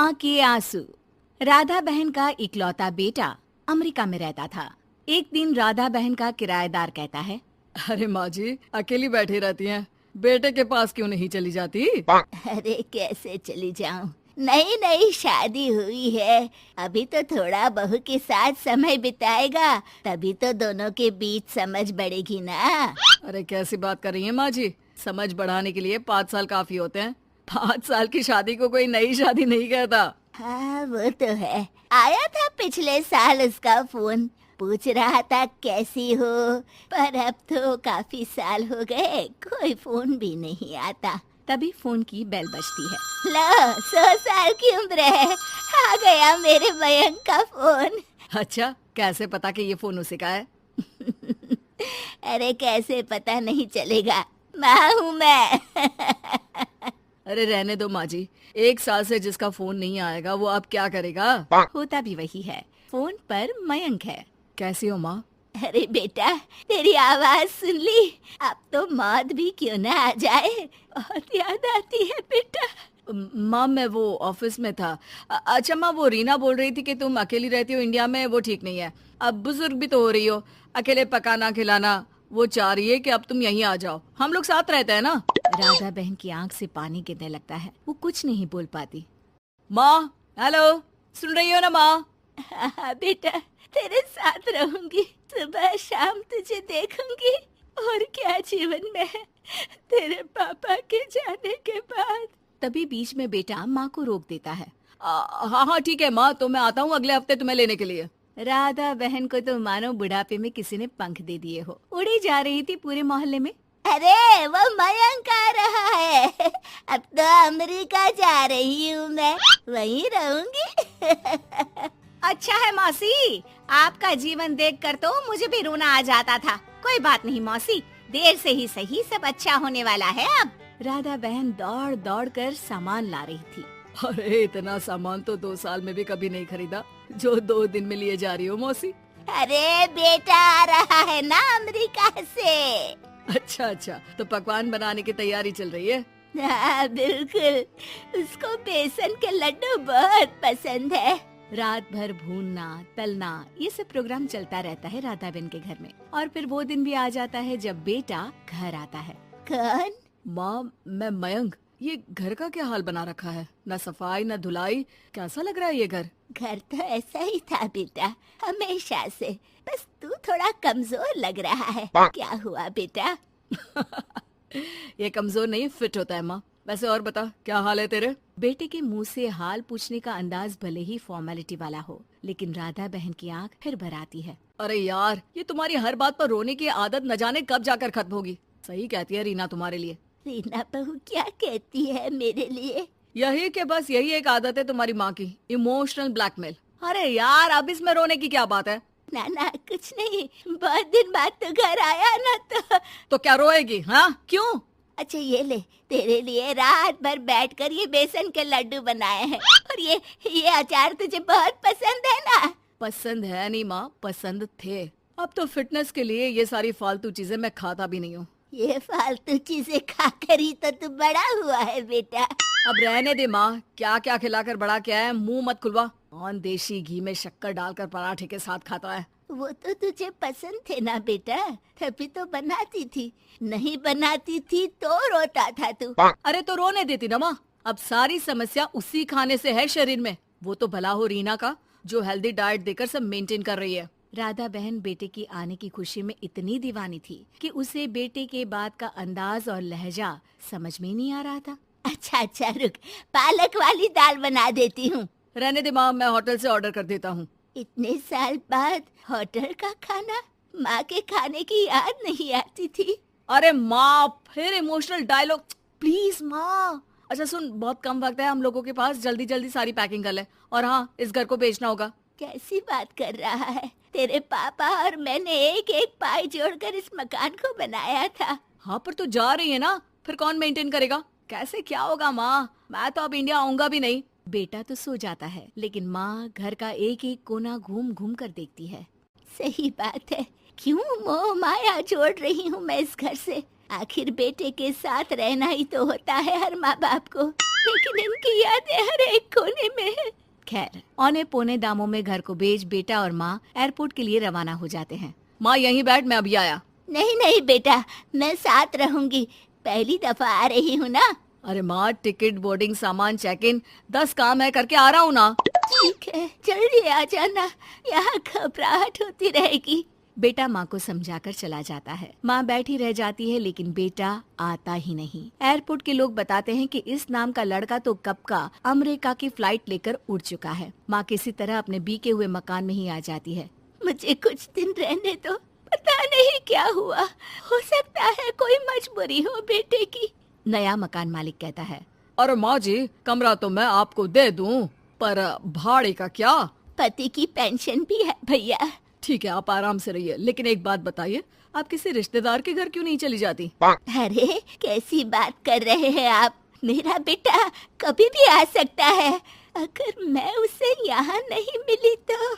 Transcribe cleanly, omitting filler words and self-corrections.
माँ के आंसू। राधा बहन का इकलौता बेटा अमेरिका में रहता था। एक दिन राधा बहन का किराएदार कहता है, अरे माँ जी अकेली बैठी रहती हैं, बेटे के पास क्यों नहीं चली जाती? अरे कैसे चली जाऊं, नई नई शादी हुई है, अभी तो थोड़ा बहू के साथ समय बिताएगा, तभी तो दोनों के बीच समझ बढ़ेगी ना। अरे कैसी बात कर रही हैं माँ जी, समझ बढ़ाने के लिए 5 साल काफी होते हैं। 5 साल की शादी को कोई नई शादी नहीं कहता। हाँ वो तो है, आया था पिछले साल उसका फोन, पूछ रहा था कैसी हो, पर अब तो काफी साल हो गए, कोई फोन भी नहीं आता। तभी फोन की बेल बजती है। लो 100 साल की उम्र है, आ गया मेरे मयंक का फोन। अच्छा कैसे पता कि ये फोन उसी का है? अरे कैसे पता नहीं चलेगा, माँ हूँ मैं। अरे रहने दो माँ जी, 1 साल से जिसका फोन नहीं आएगा वो अब क्या करेगा? होता भी वही है, फोन पर मयंक है। कैसी हो माँ? अरे बेटा तेरी आवाज सुन ली, अब तो मौत भी क्यों ना आ जाए, बहुत याद आती है बेटा। माँ मैं वो ऑफिस में था। अच्छा माँ, वो रीना बोल रही थी कि तुम अकेली रहती हो इंडिया में, वो ठीक नहीं है। अब बुजुर्ग भी तो हो रही हो, अकेले पकाना खिलाना, वो चाह रही है कि अब तुम यहीं आ जाओ, हम लोग साथ रहते हैं ना। राधा बहन की आंख से पानी गिरने लगता है, वो कुछ नहीं बोल पाती। माँ हेलो, सुन रही हो ना माँ? हाँ बेटा तेरे साथ रहूंगी, सुबह शाम तुझे देखूंगी, और क्या जीवन में है तेरे पापा के जाने के बाद। तभी बीच में बेटा माँ को रोक देता है। हाँ हाँ ठीक है माँ, तो मैं आता हूँ अगले हफ्ते तुम्हें लेने के लिए। राधा बहन को तो मानो बुढ़ापे में किसी ने पंख दे दिए हो, उड़ी जा रही थी पूरे मोहल्ले में। अरे वो मयंक आ रहा है, अब तो अमेरिका जा रही हूँ मैं, वहीं रहूंगी। अच्छा है मौसी, आपका जीवन देखकर तो मुझे भी रोना आ जाता था। कोई बात नहीं मौसी, देर से ही सही सब अच्छा होने वाला है अब। राधा बहन दौड़ दौड़ कर सामान ला रही थी। अरे इतना सामान तो 2 साल में भी कभी नहीं खरीदा जो 2 दिन में लिए जा रही हो मौसी। अरे बेटा आ रहा है ना अमेरिका से। अच्छा, तो पकवान बनाने की तैयारी चल रही है? हाँ बिल्कुल, उसको बेसन के लड्डू बहुत पसंद है। रात भर भूनना तलना ये सब प्रोग्राम चलता रहता है राधा बहन के घर में। और फिर वो दिन भी आ जाता है जब बेटा घर आता है। कौन? माँ मैं मयंक, ये घर का क्या हाल बना रखा है, न सफाई न धुलाई, कैसा लग रहा है ये घर? घर तो ऐसा ही था बेटा, हमेशा से, बस तू थोड़ा कमजोर लग रहा है। क्या हुआ बेटा? ये कमजोर नहीं फिट होता है माँ। वैसे और बता क्या हाल है तेरे? बेटे के मुंह से हाल पूछने का अंदाज भले ही फॉर्मेलिटी वाला हो, लेकिन राधा बहन की आंख फिर भर आती है। अरे यार, ये तुम्हारी हर बात पर रोने की आदत न जाने कब जाकर खत्म होगी। सही कहती है रीना तुम्हारे लिए। रीना बहू क्या कहती है मेरे लिए? यही कि बस यही एक आदत है तुम्हारी माँ की, इमोशनल ब्लैकमेल। अरे यार अब इसमें रोने की क्या बात है? ना कुछ नहीं, बहुत दिन बाद तो घर आया ना तो क्या रोएगी? हाँ क्यों? अच्छा ये ले, तेरे लिए रात भर बैठकर ये बेसन के लड्डू बनाए हैं, और ये अचार तुझे बहुत पसंद है ना? पसंद है नहीं माँ, पसंद थे। अब तो फिटनेस के लिए ये सारी फालतू चीजें मैं खाता भी नहीं हूँ। ये फालतू चीजें खाकर ही तो तू बड़ा हुआ है बेटा। अब रहने दे माँ, क्या क्या खिलाकर बड़ा किया है, मुंह मत खुलवा। कौन देशी घी में शक्कर डालकर पराठे के साथ खाता है? वो तो तुझे पसंद थे ना बेटा, तभी तो बनाती थी, नहीं बनाती थी तो रोता था तू। अरे तो रोने देती ना माँ, अब सारी समस्या उसी खाने से है शरीर में। वो तो भला हो रीना का, जो हेल्दी डाइट देकर सब मेंटेन कर रही है। राधा बहन बेटे की आने की खुशी में इतनी दीवानी थी कि उसे बेटे के बात का अंदाज और लहजा समझ में नहीं आ रहा था। अच्छा रुक, पालक वाली दाल बना देती हूँ। रहने दे माँ, मैं होटल से ऑर्डर कर देता हूँ। इतने साल बाद होटल का खाना, माँ के खाने की याद नहीं आती थी। अरे माँ फिर इमोशनल डायलॉग, प्लीज माँ। अच्छा सुन, बहुत कम वक्त है हम लोगों के पास, जल्दी जल्दी सारी पैकिंग कर ले। और हाँ, इस घर को बेचना होगा। कैसी बात कर रहा है, तेरे पापा और मैंने एक एक पाई जोड़कर इस मकान को बनाया था। हाँ पर तू जा रही है ना, फिर कौन मेंटेन करेगा? कैसे क्या होगा माँ, मैं तो अब इंडिया आऊंगा भी नहीं। बेटा तो सो जाता है, लेकिन माँ घर का एक एक कोना घूम घूम कर देखती है। सही बात है, क्यों मोह माया जोड़ रही हूँ मैं इस घर से, आखिर बेटे के साथ रहना ही तो होता है हर माँ बाप को। लेकिन इनकी यादें हर एक कोने में है। खैर, औने पौने दामों में घर को बेच बेटा और माँ एयरपोर्ट के लिए रवाना हो जाते हैं। माँ यहीं बैठ, मैं अभी आया। नहीं नहीं बेटा, मैं साथ रहूंगी, पहली दफा आ रही हूँ ना। अरे माँ, टिकट, बोर्डिंग, सामान, चेक इन 10 काम है, करके आ रहा हूँ ना। ठीक है, जल्दी आ जाना, यहाँ घबराहट होती रहेगी। बेटा माँ को समझाकर चला जाता है। माँ बैठी रह जाती है लेकिन बेटा आता ही नहीं। एयरपोर्ट के लोग बताते हैं कि इस नाम का लड़का तो कब का अमेरिका की फ्लाइट लेकर उड़ चुका है। माँ किसी तरह अपने बीके हुए मकान में ही आ जाती है। मुझे कुछ दिन रहने दो, पता नहीं क्या हुआ, हो सकता है कोई मजबूरी हो बेटे की। नया मकान मालिक कहता है। अरे माँ जी, कमरा तो मैं आपको दे दूँ, पर भाड़े का क्या? पति की पेंशन भी है भैया। ठीक है, आप आराम से रहिए, लेकिन एक बात बताइए, आप किसी रिश्तेदार के घर क्यों नहीं चली जाती? अरे कैसी बात कर रहे हैं आप, मेरा बेटा कभी भी आ सकता है। अगर मैं उसे यहाँ नहीं मिली तो